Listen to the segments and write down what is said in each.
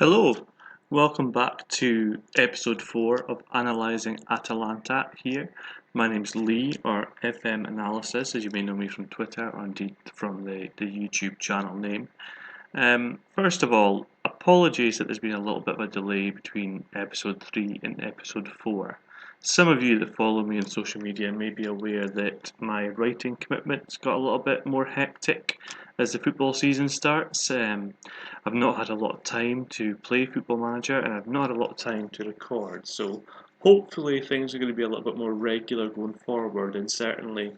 Hello, welcome back to episode 4 of Analysing Atalanta here. My name's Lee, or FM Analysis, as you may know me from Twitter, or indeed from the YouTube channel name. First of all, apologies that there's been a little bit of a delay between episode 3 and episode 4. Some of you that follow me on social media may be aware that my writing commitments got a little bit more hectic as the football season starts. I've not had a lot of time to play Football Manager, and I've not had a lot of time to record, so hopefully things are going to be a little bit more regular going forward, and certainly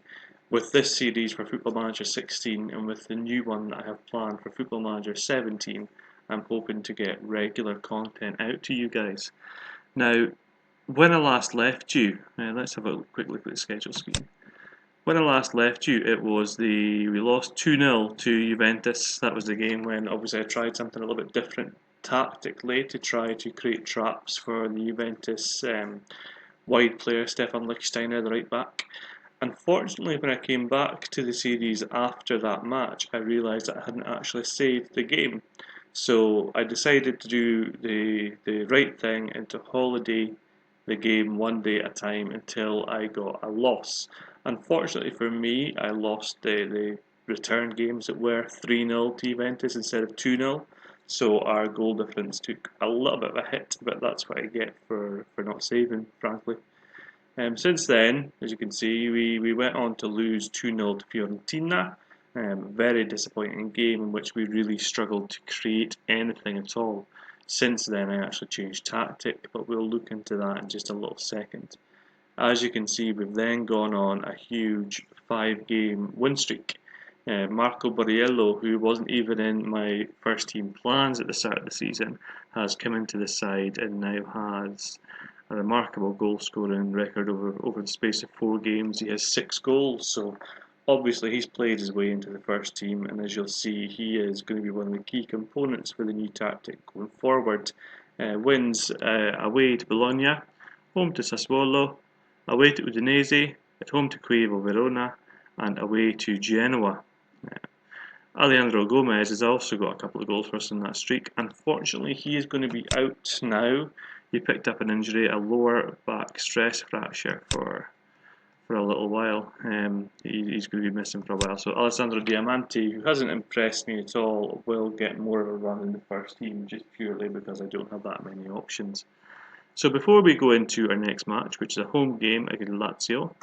with this series for Football Manager 16 and with the new one that I have planned for Football Manager 17, I'm hoping to get regular content out to you guys. Now, when I last left you, let's have a quick look at the schedule screen. When I last left you, we lost 2-0 to Juventus. That was the game when obviously I tried something a little bit different tactically to try to create traps for the Juventus wide player Stefan Lichtsteiner, the right back. Unfortunately, when I came back to the series after that match, I realised that I hadn't actually saved the game. So I decided to do the right thing and to holiday the game one day at a time until I got a loss. Unfortunately for me, I lost the return games that were 3-0 to Juventus instead of 2-0. So our goal difference took a little bit of a hit, but that's what I get for not saving, frankly. Since then, as you can see, we went on to lose 2-0 to Fiorentina. Very disappointing game in which we really struggled to create anything at all. Since then, I actually changed tactic, but we'll look into that in just a little second. As you can see, we've then gone on a huge 5-game win streak. Marco Borriello, who wasn't even in my first team plans at the start of the season, has come into the side and now has a remarkable goal scoring record over the space of 4 games. He has 6 goals, so obviously he's played his way into the first team, and as you'll see, he is going to be one of the key components for the new tactic going forward. Wins away to Bologna, home to Sassuolo, away to Udinese, at home to Chievo Verona, and away to Genoa. Alejandro Gomez has also got a couple of goals for us in that streak. Unfortunately, he is going to be out now. He picked up an injury, a lower back stress fracture for a little while. He's going to be missing for a while. So Alessandro Diamanti, who hasn't impressed me at all, will get more of a run in the first team just purely because I don't have that many options. So before we go into our next match, which is a home game against Lazio,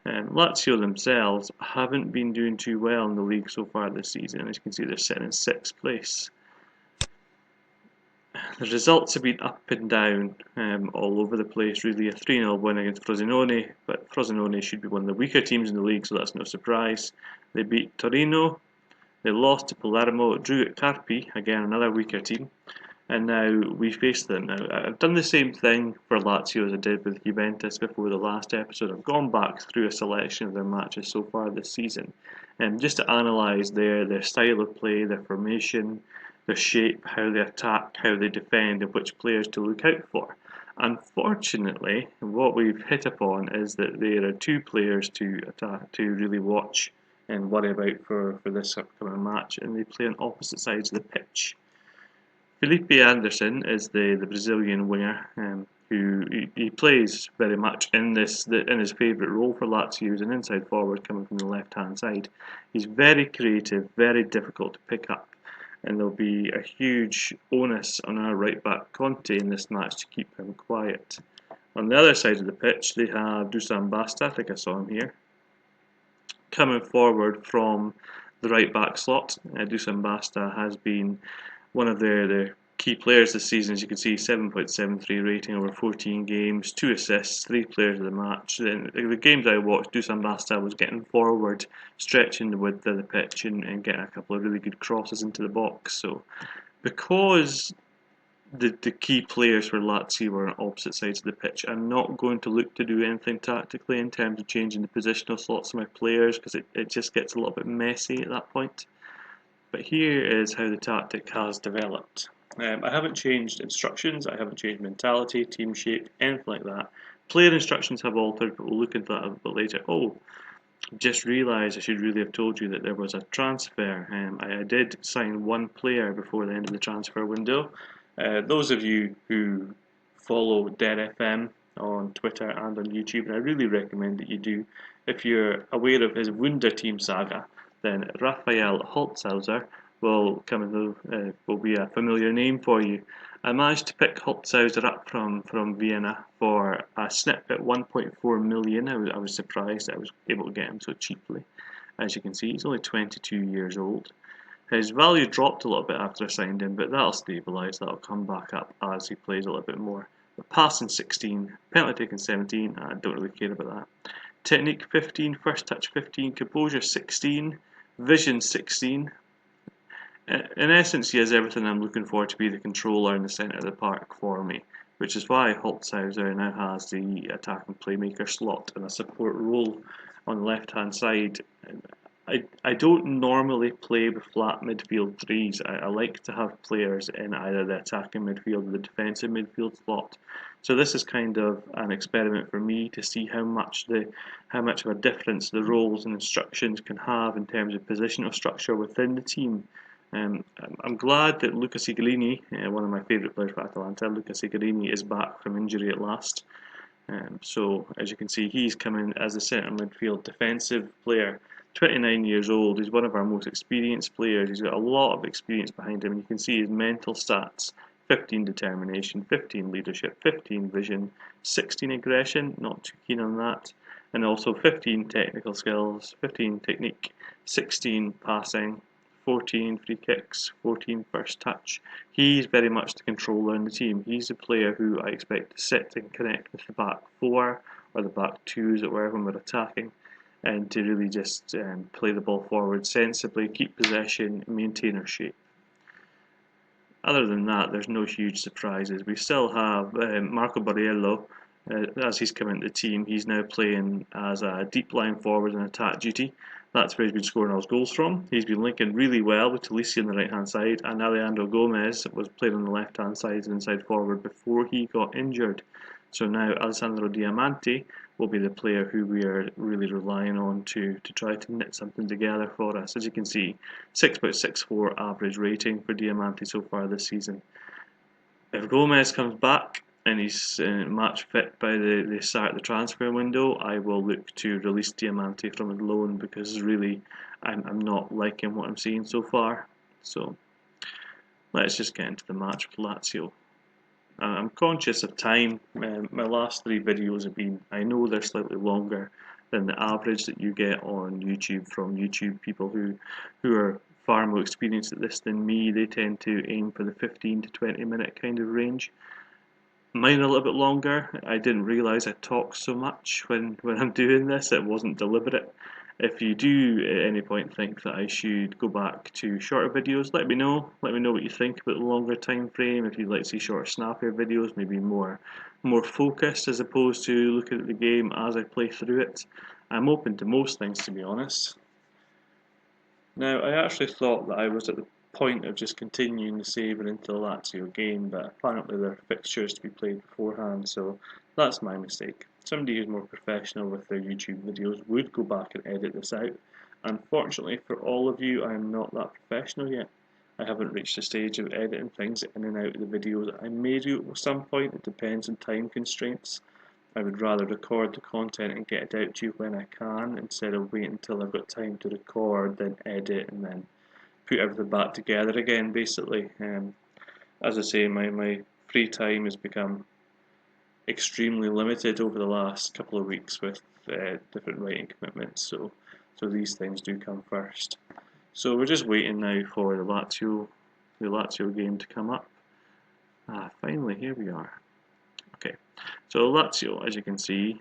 Lazio themselves haven't been doing too well in the league so far this season. As you can see, they're sitting in 6th place. The results have been up and down all over the place, really. A 3-0 win against Frosinone, but Frosinone should be one of the weaker teams in the league, so that's no surprise. They beat Torino, they lost to Palermo, drew at Carpi, again another weaker team, and now we face them. Now, I've done the same thing for Lazio as I did with Juventus before the last episode. I've gone back through a selection of their matches so far this season, just to analyse their style of play, their formation, their shape, how they attack, how they defend, and which players to look out for. Unfortunately, what we've hit upon is that there are 2 players to really watch and worry about for this upcoming match, and they play on opposite sides of the pitch. Felipe Anderson is the Brazilian winger who he plays very much in his favourite role for Lazio as an inside forward coming from the left hand side. He's very creative, very difficult to pick up, and there'll be a huge onus on our right back Conte in this match to keep him quiet. On the other side of the pitch, they have Dusan Basta, I think I saw him here, coming forward from the right back slot. Dusan Basta has been one of their key players this season. As you can see, 7.73 rating over 14 games, 2 assists, 3 players of the match. Then the games I watched, Dusan Basta was getting forward, stretching the width of the pitch and getting a couple of really good crosses into the box. So because the key players for Lazio were on opposite sides of the pitch, I'm not going to look to do anything tactically in terms of changing the positional slots of my players, because it just gets a little bit messy at that point. But here is how the tactic has developed. I haven't changed instructions, I haven't changed mentality, team shape, anything like that. Player instructions have altered, but we'll look into that a bit later. Oh, just realised I should really have told you that there was a transfer. I did sign 1 player before the end of the transfer window. Those of you who follow Dead FM on Twitter and on YouTube, and I really recommend that you do, if you're aware of his Wunderteam saga, then Raphael Holzhauser will be a familiar name for you. I managed to pick Holzhauser up from Vienna for a snip at 1.4 million. I was surprised I was able to get him so cheaply. As you can see, he's only 22 years old. His value dropped a little bit after I signed him, but that'll stabilise, that'll come back up as he plays a little bit more. But passing 16, penalty taking 17, I don't really care about that. Technique 15, first touch 15, composure 16, vision 16. In essence, he has everything I'm looking for to be the controller in the centre of the park for me, which is why Holzhauser now has the attacking playmaker slot and a support role on the left-hand side. I don't normally play with flat midfield threes. I like to have players in either the attacking midfield or the defensive midfield slot. So this is kind of an experiment for me to see how much of a difference the roles and instructions can have in terms of positional structure within the team. I'm glad that Luca Signorini, one of my favourite players for Atalanta, Luca Signorini is back from injury at last. So as you can see, he's come in as a centre midfield defensive player. 29 years old, he's one of our most experienced players. He's got a lot of experience behind him, and you can see his mental stats: 15 determination, 15 leadership, 15 vision, 16 aggression, not too keen on that, and also 15 technical skills, 15 technique, 16 passing, 14 free kicks, 14 first touch. He's very much the controller in the team. He's the player who I expect to sit and connect with the back four or the back twos or wherever we're attacking, and to really just play the ball forward sensibly, keep possession, maintain our shape. Other than that, there's no huge surprises. We still have Marco Borriello, as he's come into the team. He's now playing as a deep line forward in attack duty. That's where he's been scoring all his goals from. He's been linking really well with Talisi on the right hand side, and Alejandro Gomez was playing on the left hand side as inside forward before he got injured. So now Alessandro Diamanti will be the player who we are really relying on to try to knit something together for us. As you can see, 6.64 average rating for Diamanti so far this season. If Gomez comes back and he's match fit by the start of the transfer window, I will look to release Diamanti from his loan, because really I'm not liking what I'm seeing so far. So let's just get into the match with Lazio. I'm conscious of time. My last three videos have been, I know they're slightly longer than the average that you get on YouTube from YouTube people who are far more experienced at this than me. They tend to aim for the 15 to 20 minute kind of range. Mine are a little bit longer. I didn't realise I talk so much when I'm doing this. It wasn't deliberate. If you do at any point think that I should go back to shorter videos, let me know. Let me know what you think about the longer time frame. If you'd like to see shorter, snappier videos, maybe more focused as opposed to looking at the game as I play through it. I'm open to most things, to be honest. Now, I actually thought that I was at the point of just continuing the saver into the Lazio game, but apparently there are fixtures to be played beforehand, so that's my mistake. Somebody who's more professional with their YouTube videos would go back and edit this out. Unfortunately for all of you, I am not that professional yet. I haven't reached the stage of editing things in and out of the videos. I may do it at some point, it depends on time constraints. I would rather record the content and get it out to you when I can, instead of waiting until I've got time to record, then edit, and then put everything back together again, basically. As I say, my free time has become extremely limited over the last couple of weeks with different writing commitments, so these things do come first. So we're just waiting now for the Lazio game to come up. Finally, here we are. Okay, so Lazio, as you can see,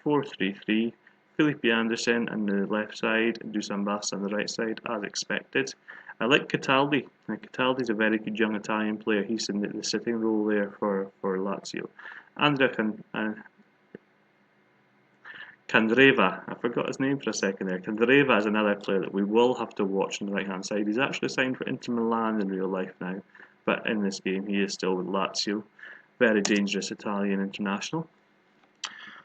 4-3-3. Felipe Anderson on the left side, Dusan Basta on the right side, as expected. I like Cataldi. Cataldi's a very good young Italian player. He's in the sitting role there for Lazio. Andrea Candreva, I forgot his name for a second there. Candreva is another player that we will have to watch on the right hand side. He's actually signed for Inter Milan in real life now, but in this game he is still with Lazio. Very dangerous Italian international.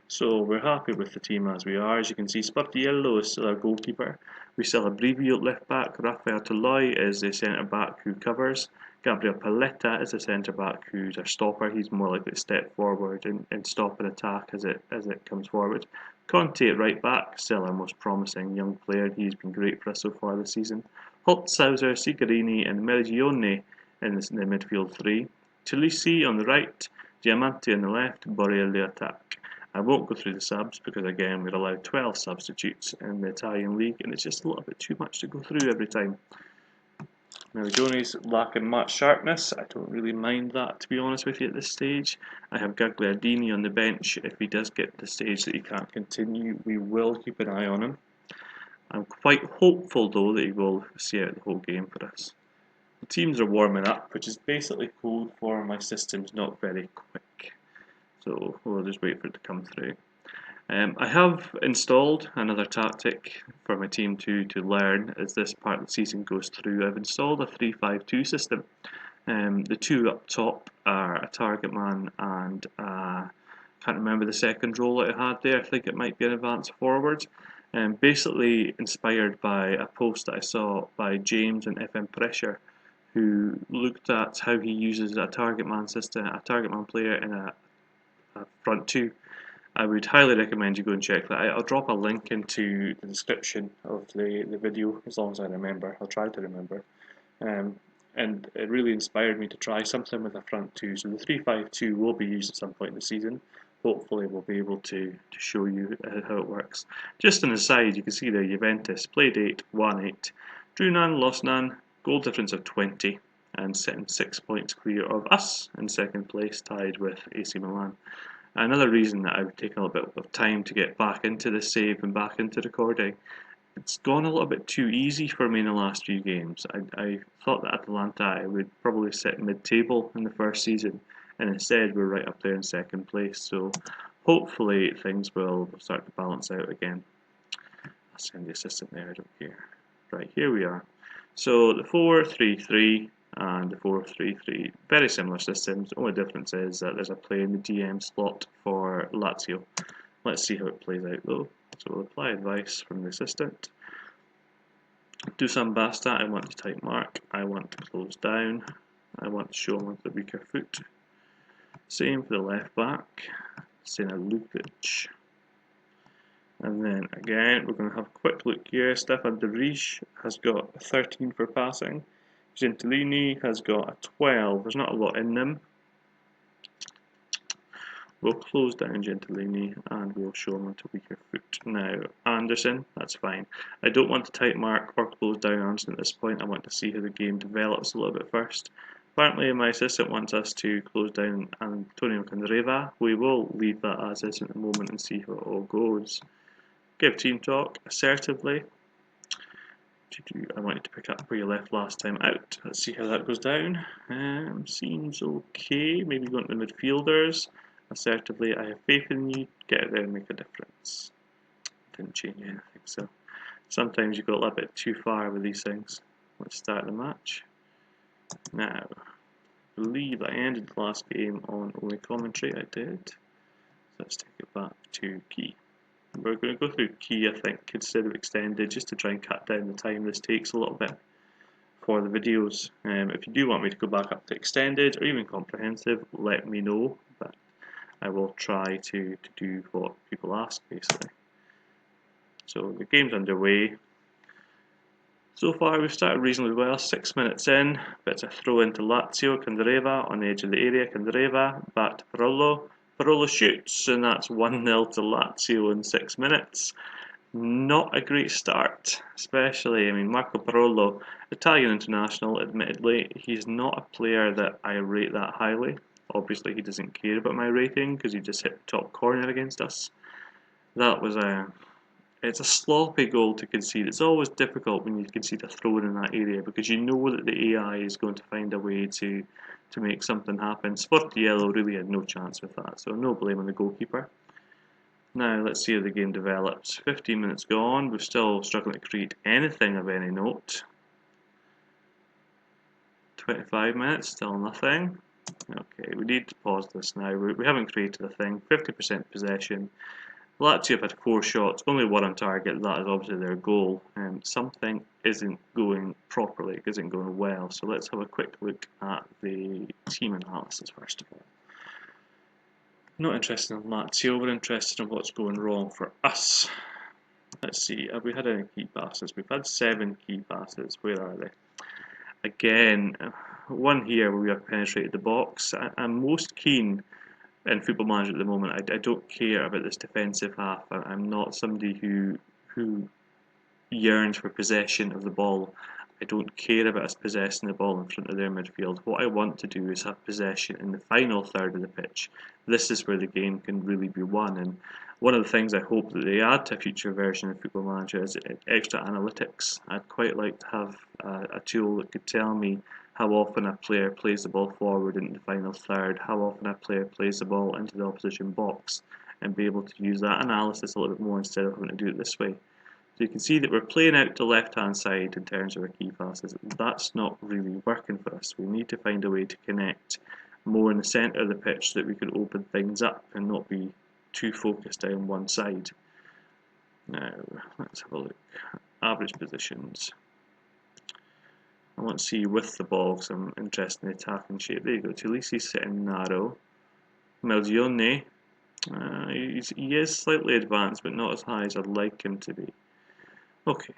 So we're happy with the team as we are. As you can see, Spartiello is still our goalkeeper. We still have Brivio at left back. Rafael Toloi is the centre back who covers. Gabriel Paletta is a centre-back who's a stopper. He's more likely to step forward and stop an attack as it comes forward. Conte at right back, still our most promising young player. He's been great for us so far this season. Holtzhauser, Sigarini and Merigione in the midfield three. Tulisi on the right, Diamante on the left, Borrelli the attack. I won't go through the subs because again we're allowed 12 substitutes in the Italian league and it's just a little bit too much to go through every time. Merigione's lacking much sharpness. I don't really mind that, to be honest with you, at this stage. I have Gagliardini on the bench. If he does get to the stage that he can't continue, we will keep an eye on him. I'm quite hopeful, though, that he will see out the whole game for us. The teams are warming up, which is basically code for my system's not very quick. So we'll just wait for it to come through. I have installed another tactic for my team to learn as this part of the season goes through. I've installed a 3-5-2 system. The two up top are a target man and can't remember the second role that it had there. I think it might be an advanced forward. Basically inspired by a post that I saw by James and FM Pressure, who looked at how he uses a target man system, a target man player in a front two. I would highly recommend you go and check that out. I'll drop a link into the description of the video as long as I remember. I'll try to remember. And it really inspired me to try something with a front two. So the 3-5-2 will be used at some point in the season. Hopefully we'll be able to show you how it works. Just an aside, you can see there Juventus played 8, won 8, drew none, lost none, goal difference of 20, and sitting 6 points clear of us in second place, tied with AC Milan. Another reason that I've taken a little bit of time to get back into the save and back into recording, it's gone a little bit too easy for me in the last few games. I thought that Atalanta I would probably sit mid-table in the first season, and instead we're right up there in second place, so hopefully things will start to balance out again. I'll send the assistant there, I don't care. Right, here we are. So the 4-3-3 and the 4-3-3, very similar systems. The only difference is that there's a player in the DM slot for Lazio. Let's see how it plays out though. So we'll apply advice from the assistant. Do some basta. I want to type mark. I want to close down. I want to show him with the weaker foot. Same for the left back. Sena Lukic. And then again, we're going to have a quick look here. Stefan De Vrij has got a 13 for passing. Gentilini has got a 12. There's not a lot in them. We'll close down Gentilini and we'll show him onto weaker foot. Now, Anderson, that's fine. I don't want to type mark or close down Anderson at this point. I want to see how the game develops a little bit first. Apparently my assistant wants us to close down Antonio Candreva. We will leave that as is at the moment and see how it all goes. Give team talk assertively. I wanted to pick up where you left last time out. Let's see how that goes down. Seems okay. Maybe going to the midfielders. Assertively, I have faith in you. Get out there and make a difference. Didn't change anything, so sometimes you go a little bit too far with these things. Let's start the match. Now, I believe I ended the last game on only commentary. I did. So let's take it back to key. We're going to go through key, I think, instead of extended, just to try and cut down the time this takes a little bit for the videos. If you do want me to go back up to extended or even comprehensive, let me know, but I will try to do what people ask, basically. So the game's underway. So far we've started reasonably well, 6 minutes in, bit of throw into Lazio, Candreva on the edge of the area, Candreva, back to Parolo. Parolo shoots, and that's 1-0 to Lazio in 6 minutes. Not a great start, especially, Marco Parolo, Italian international, admittedly, he's not a player that I rate that highly. Obviously he doesn't care about my rating because he just hit the top corner against us. That was it's a sloppy goal to concede. It's always difficult when you concede a throw in that area because you know that the AI is going to find a way to make something happen. Sportiello really had no chance with that, so no blame on the goalkeeper. Now let's see how the game develops. 15 minutes gone, we're still struggling to create anything of any note. 25 minutes, still nothing. Okay, we need to pause this now. We haven't created a thing. 50% possession. Lazio have had 4 shots, only 1 on target. That is obviously their goal. Something isn't going properly, it isn't going well. So let's have a quick look at the team analysis first of all. Not interested in Lazio, we're interested in what's going wrong for us. Let's see, have we had any key passes? We've had 7 key passes. Where are they? Again, one here where we have penetrated the box. I'm most keen in Football Manager at the moment. I don't care about this defensive half. I'm not somebody who yearns for possession of the ball. I don't care about us possessing the ball in front of their midfield. What I want to do is have possession in the final third of the pitch. This is where the game can really be won. And one of the things I hope that they add to a future version of Football Manager is extra analytics. I'd quite like to have a tool that could tell me how often a player plays the ball forward into the final third, how often a player plays the ball into the opposition box, and be able to use that analysis a little bit more instead of having to do it this way. So you can see that we're playing out to left-hand side in terms of our key passes. That's not really working for us. We need to find a way to connect more in the centre of the pitch so that we can open things up and not be too focused down one side. Now, let's have a look. Average positions. I want to see with the ball because I'm interested in the attacking shape. There you go. Tulisi's sitting narrow. Melzione, he is slightly advanced, but not as high as I'd like him to be. Okay,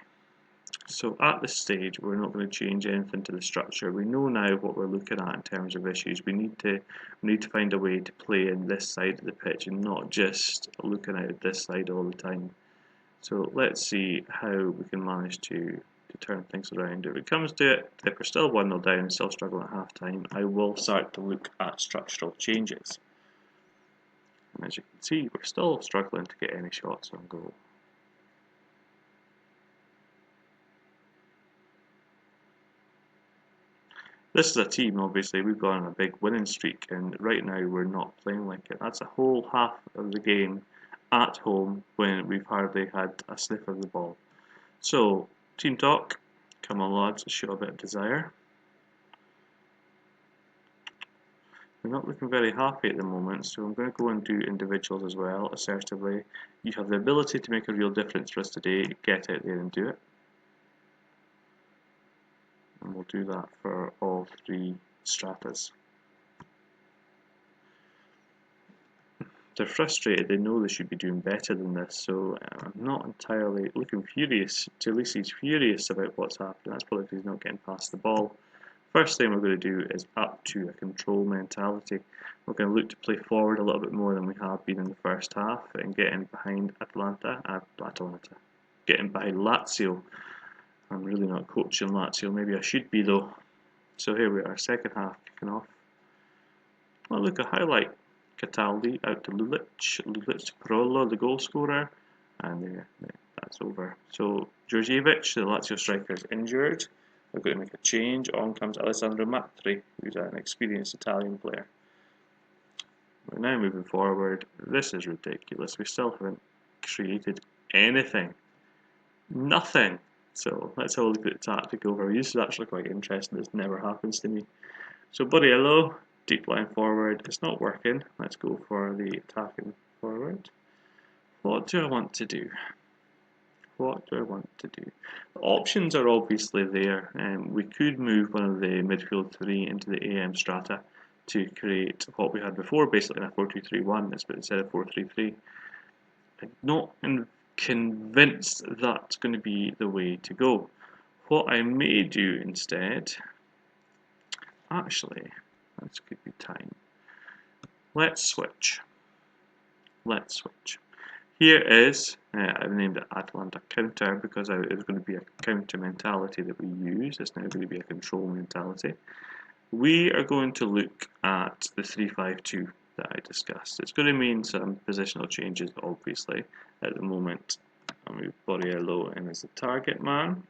so at this stage, we're not going to change anything to the structure. We know now what we're looking at in terms of issues. We need to find a way to play in this side of the pitch and not just looking out this side all the time. So let's see how we can manage to turn things around. If it comes to it, if we're still 1-0 down and still struggling at half time, I will start to look at structural changes. And as you can see, we're still struggling to get any shots on goal. This is a team, obviously, we've gone on a big winning streak, and right now we're not playing like it. That's a whole half of the game at home when we've hardly had a sniff of the ball. So, team talk, come on lads, show a bit of desire. We're not looking very happy at the moment, so I'm going to go and do individuals as well, assertively. You have the ability to make a real difference for us today, get out there and do it. And we'll do that for all 3 stratas. They're frustrated, they know they should be doing better than this, so I'm not entirely looking furious. Tulisi's furious about what's happening. That's probably because he's not getting past the ball. First thing we're going to do is up to a control mentality. We're going to look to play forward a little bit more than we have been in the first half and get in behind getting behind Lazio. I'm really not coaching Lazio, maybe I should be though. So here we are, second half kicking off. Oh look, a highlight. Cataldi out to Lulic, Parolo, the goal scorer, and there, that's over. So Djordjevic, the Lazio striker, is injured. We're going to make a change. On comes Alessandro Matri, who's an experienced Italian player. We're now moving forward. This is ridiculous. We still haven't created anything. Nothing. So let's have a look at the tactical overview. This is actually quite interesting. This never happens to me. So Borriello, deep line forward, it's not working. Let's go for the attacking forward. What do I want to do? What do I want to do? The options are obviously there. We could move one of the midfield 3 into the AM strata to create what we had before, basically in a 4-2-3-1, but instead of 4-3-3. I'm not convinced that's going to be the way to go. What I may do instead, actually, this could be time. Let's switch. Here is, I've named it Atalanta counter because it was going to be a counter mentality that we use. It's now going to be a control mentality. We are going to look at the 3-5-2 that I discussed. It's going to mean some positional changes, obviously, at the moment. I'll move Borriello in as the target man.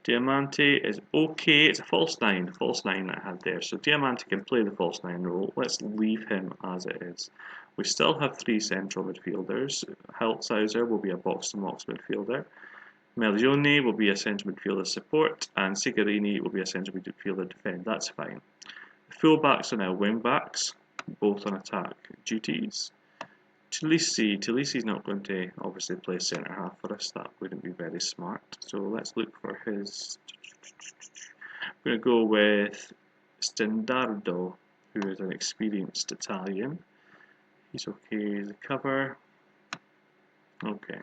Diamante is okay. It's a false 9 that I had there. So Diamante can play the false 9 role. Let's leave him as it is. We still have 3 central midfielders. Holtzhauser will be a box-to-box midfielder. Melzione will be a central midfielder support, and Sigarini will be a central midfielder defend. That's fine. The full-backs are now wing-backs, both on attack duties. Talisi's not going to obviously play centre half for us. That wouldn't be very smart. So let's look for his. We're going to go with Stendardo, who is an experienced Italian. He's okay as a cover. Okay.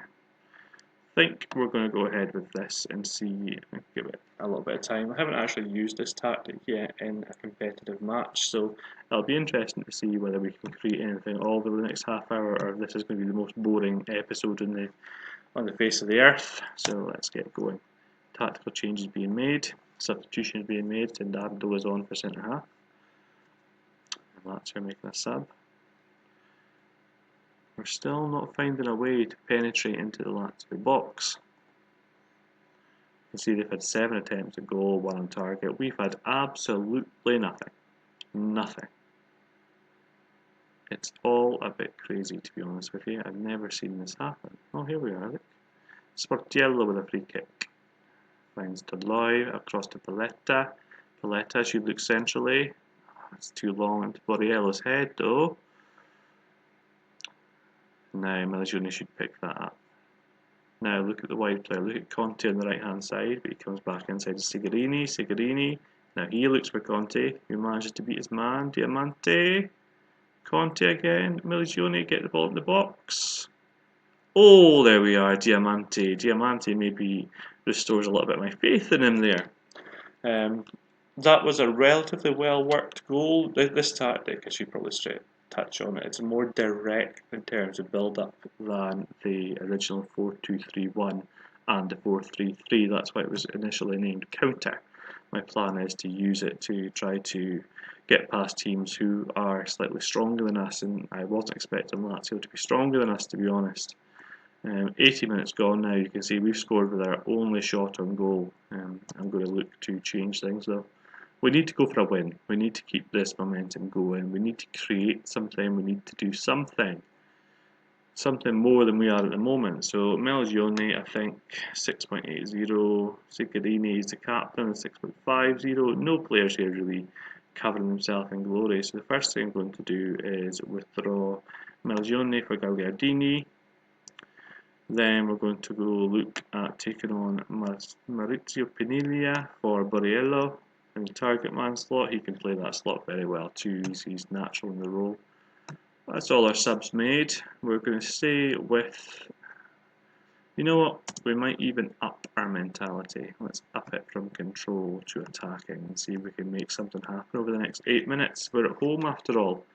I think we're going to go ahead with this and see, give it a little bit of time. I haven't actually used this tactic yet in a competitive match, so it'll be interesting to see whether we can create anything over the next half hour, or if this is going to be the most boring episode on the face of the earth. So let's get going. Tactical changes being made, substitutions being made. Tendardo is on for centre half, and Lazio making a sub. We're still not finding a way to penetrate into the Lazio box. You can see they've had 7 attempts at goal, 1 on target. We've had absolutely nothing. Nothing. It's all a bit crazy, to be honest with you. I've never seen this happen. Oh, here we are, look. Sportiello with a free kick. Finds Deloy across to Paletta. Paletta should look centrally. It's too long into Borriello's head, though. Now Malagione should pick that up. Now look at the wide player. Look at Conte on the right hand side, but he comes back inside to Sigarini. Now he looks for Conte, who manages to beat his man, Diamante. Conte again. Malagione get the ball in the box. Oh, there we are, Diamante. Diamante maybe restores a little bit of my faith in him there. That was a relatively well worked goal. This tactic, I should probably touch on it. It's more direct in terms of build up than the original 4-2-3-1 and the 4-3-3. That's why it was initially named counter. My plan is to use it to try to get past teams who are slightly stronger than us, and I wasn't expecting Lazio to be stronger than us, to be honest. 80 minutes gone now. You can see we've scored with our only shot on goal. I'm going to look to change things though. We need to go for a win. We need to keep this momentum going. We need to create something. We need to do something more than we are at the moment. So Malagione, I think 6.80. Sigarini is the captain, 6.50. No players here really covering themselves in glory. So the first thing I'm going to do is withdraw Malagione for Gagliardini. Then we're going to go look at taking on Maurizio Piniglia for Borriello in the target man slot. He can play that slot very well too. He's natural in the role. That's all our subs made. We're going to stay with, you know what, we might even up our mentality. Let's up it from control to attacking and see if we can make something happen over the next 8 minutes. We're at home after all.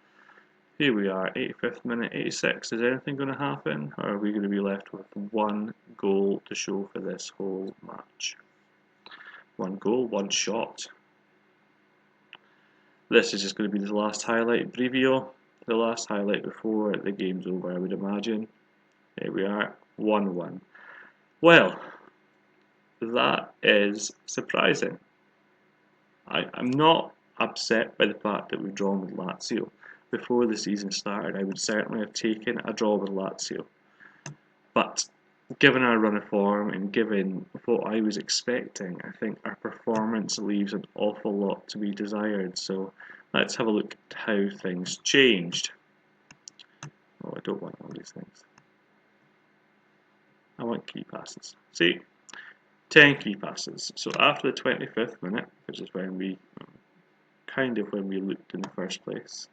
Here we are, 85th minute, 86. Is anything going to happen, or are we going to be left with 1 goal to show for this whole match? 1 goal, 1 shot. This is just going to be the last highlight, Brivio. The last highlight before the game's over, I would imagine. Here we are, 1-1. Well, that is surprising. I'm not upset by the fact that we've drawn with Lazio. Before the season started, I would certainly have taken a draw with Lazio. But given our run of form and given what I was expecting, I think our performance leaves an awful lot to be desired. So let's have a look at how things changed. Oh, I don't want all these things. I want key passes. See? 10 key passes. So after the 25th minute, which is when we looked in the first place,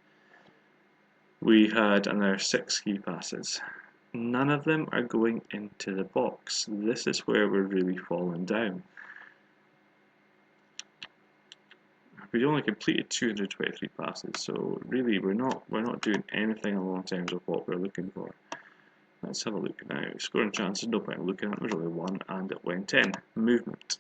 we had another 6 key passes. None of them are going into the box. This is where we're really falling down. We only completed 223 passes, so really we're not doing anything along terms of what we're looking for. Let's have a look now. Scoring chances, no point looking at. There's only 1 and it went in. Movement.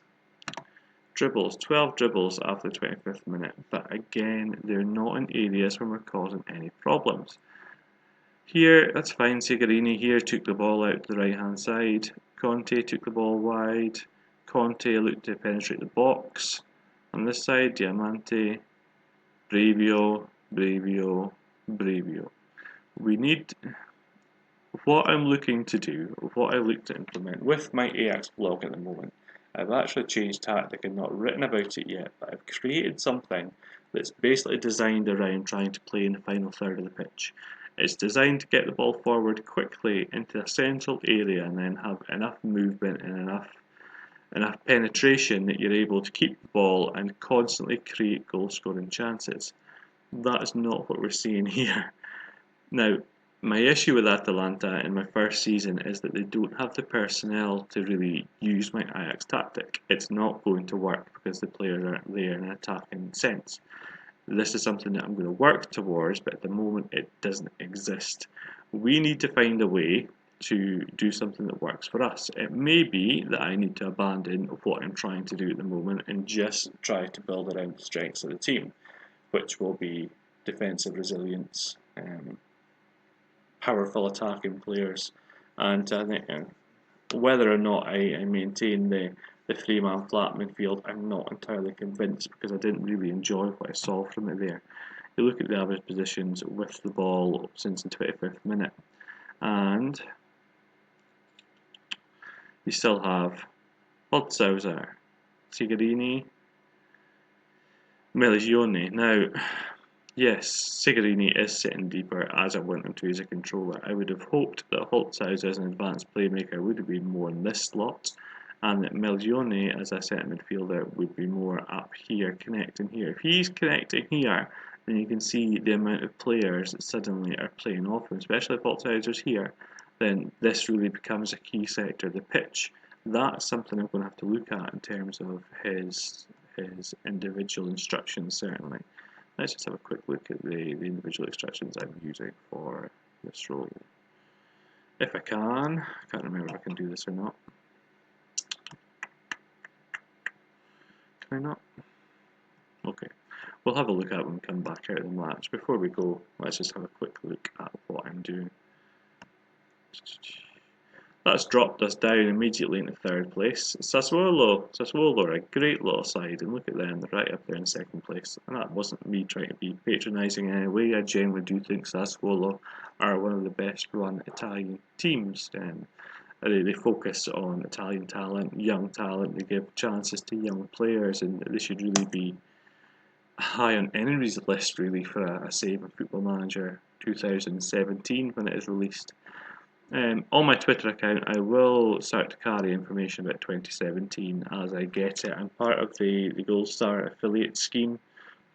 Dribbles, 12 dribbles after the 25th minute, but again, they're not in areas where we're causing any problems. Here, that's fine. Sigarini here took the ball out to the right hand side. Conte took the ball wide. Conte looked to penetrate the box. On this side, Diamante, Brivio. We need, what I'm looking to do, what I look to implement with my AX blog at the moment, I've actually changed tactic and not written about it yet, but I've created something that's basically designed around trying to play in the final third of the pitch. It's designed to get the ball forward quickly into a central area and then have enough movement and enough penetration that you're able to keep the ball and constantly create goal scoring chances. That is not what we're seeing here. Now, my issue with Atalanta in my first season is that they don't have the personnel to really use my Ajax tactic. It's not going to work because the players aren't there in an attacking sense. This is something that I'm going to work towards, but at the moment it doesn't exist. We need to find a way to do something that works for us. It may be that I need to abandon what I'm trying to do at the moment and just try to build around the strengths of the team, which will be defensive resilience, powerful attacking players, and I think whether or not I maintain the three-man flat midfield, I'm not entirely convinced because I didn't really enjoy what I saw from it there. You look at the average positions with the ball since the 25th minute, and you still have Holtzhauser, Sigarini, Meligione. Now, yes, Sigarini is sitting deeper as I went into as a controller. I would have hoped that Holtzhauser as an advanced playmaker would have been more in this slot, and that Meligione as a centre midfielder would be more up here, connecting here. If he's connecting here, then you can see the amount of players that suddenly are playing off him, especially if Holtzhauser's here, then this really becomes a key sector of the pitch. That's something I'm going to have to look at in terms of his individual instructions, certainly. Let's just have a quick look at the individual instructions I'm using for this role. If I can, I can't remember if I can do this or not. Can I not? Okay, we'll have a look at it when we come back out of the match. Before we go, let's just have a quick look at what I'm doing. That's dropped us down immediately into third place. Sassuolo are a great little side, and look at them, they're right up there in second place. And that wasn't me trying to be patronising in any way. I genuinely do think Sassuolo are one of the best run Italian teams. They focus on Italian talent, young talent, they give chances to young players, and they should really be high on anybody's list really for a save of Football Manager 2017 when it is released. On my Twitter account, I will start to carry information about 2017 as I get it. I'm part of the Gold Star affiliate scheme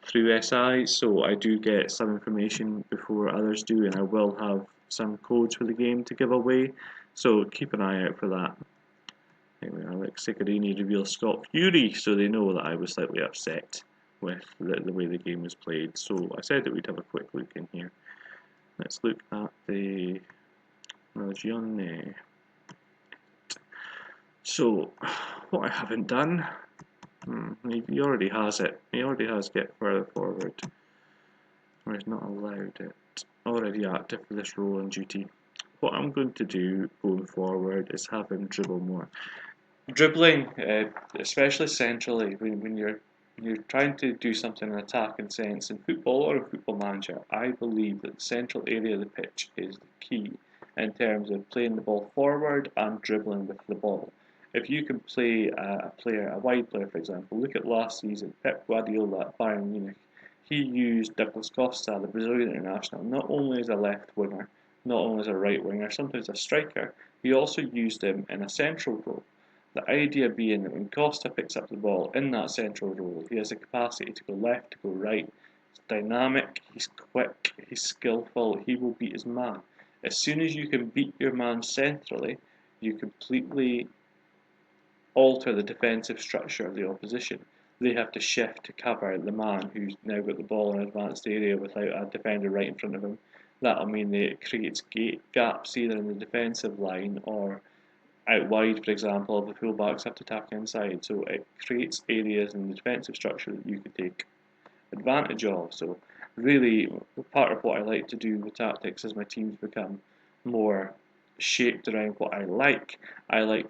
through SI, so I do get some information before others do, and I will have some codes for the game to give away, so keep an eye out for that. Anyway, Alex Sigarini reveals Scott Fury, so they know that I was slightly upset with the way the game was played, so I said that we'd have a quick look in here. Let's look at the Meligione. So, what I haven't done, he already has it. He already has get further forward, or he's not allowed it. Already active for this role and duty. What I'm going to do going forward is have him dribble more. Dribbling, especially centrally, when you're trying to do something in attacking sense in football or in Football Manager, I believe that the central area of the pitch is the key in terms of playing the ball forward and dribbling with the ball. If you can play a wide player, for example, look at last season, Pep Guardiola at Bayern Munich. He used Douglas Costa, the Brazilian international, not only as a left winger, not only as a right winger, sometimes a striker, he also used him in a central role. The idea being that when Costa picks up the ball in that central role, he has the capacity to go left, to go right. He's dynamic, he's quick, he's skillful, he will beat his man. As soon as you can beat your man centrally, you completely alter the defensive structure of the opposition. They have to shift to cover the man who's now got the ball in an advanced area without a defender right in front of him. That'll mean that it creates gaps either in the defensive line or out wide, for example, if the fullbacks have to attack inside. So it creates areas in the defensive structure that you can take advantage of. So really, part of what I like to do with tactics as my teams become more shaped around what I like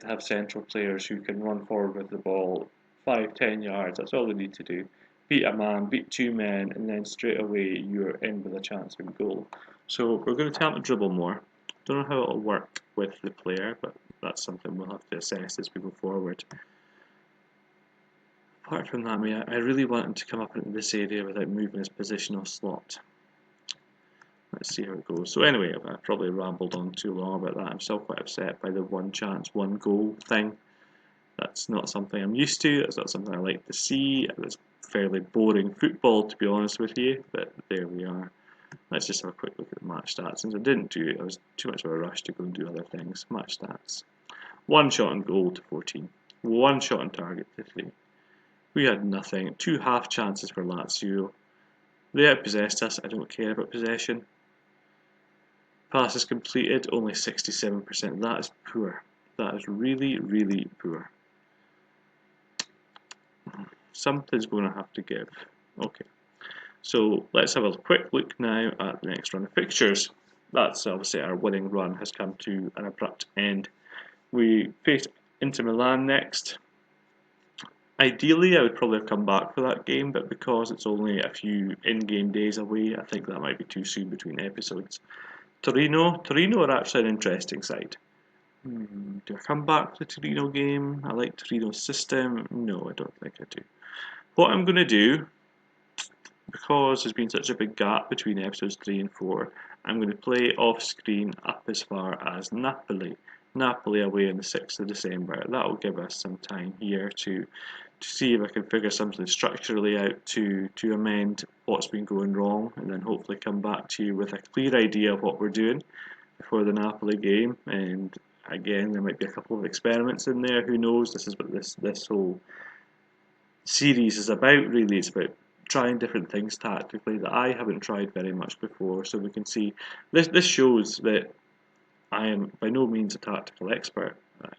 to have central players who can run forward with the ball 5-10 yards. That's all they need to do. Beat a man, beat two men, and then straight away you're in with a chance of a goal. So we're going to attempt to dribble more. Don't know how it'll work with the player, but that's something we'll have to assess as we go forward. Apart from that, I really want him to come up into this area without moving his positional slot. let's see how it goes. So anyway, I've probably rambled on too long about that. I'm still quite upset by the one chance, one goal thing. That's not something I'm used to. That's not something I like to see. It's fairly boring football, to be honest with you, but there we are. Let's just have a quick look at the match stats. Since I didn't do it, I was too much of a rush to go and do other things. Match stats. 1 shot on goal to 14. 1 shot on target to 3. We had nothing. 2 half chances for Lazio. They outpossessed us. I don't care about possession. Passes completed, only 67%. That is poor. That is really, really poor. Something's going to have to give. Okay. So let's have a quick look now at the next run of fixtures. That's obviously our winning run has come to an abrupt end. We face Inter Milan next. Ideally, I would probably have come back for that game, but because it's only a few in-game days away, I think that might be too soon between episodes. Torino are actually an interesting side. Do I come back to the Torino game? I like Torino's system. No, I don't think I do. What I'm going to do, because there's been such a big gap between episodes 3 and 4, I'm going to play off screen up as far as Napoli. Napoli away on the 6th of December. That will give us some time here to see if I can figure something structurally out to amend what's been going wrong, and then hopefully come back to you with a clear idea of what we're doing before the Napoli game. And again, there might be a couple of experiments in there, who knows. This is what this whole series is about, really. It's about trying different things tactically that I haven't tried very much before, so we can see this shows that I am by no means a tactical expert.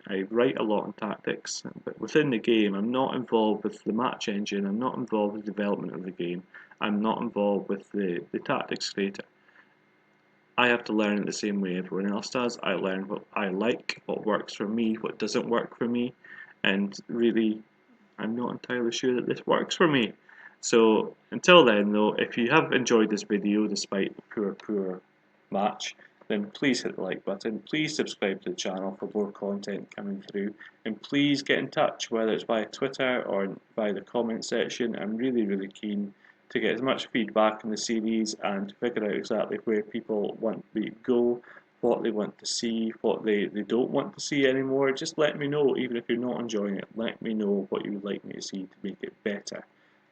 I write a lot on tactics, but within the game I'm not involved with the match engine, I'm not involved with the development of the game, I'm not involved with the tactics creator. I have to learn it the same way everyone else does. I learn what I like, what works for me, what doesn't work for me, and really I'm not entirely sure that this works for me. So until then though, if you have enjoyed this video despite the poor match, then please hit the like button, please subscribe to the channel for more content coming through, and please get in touch, whether it's via Twitter or via the comment section. I'm really keen to get as much feedback in the series and to figure out exactly where people want me to go, what they want to see, what they don't want to see anymore. Just let me know, even if you're not enjoying it, let me know what you would like me to see to make it better.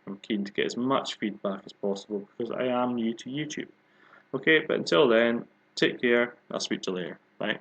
I'm keen to get as much feedback as possible because I am new to YouTube. Okay, but until then, take care. I'll speak to you later. Bye.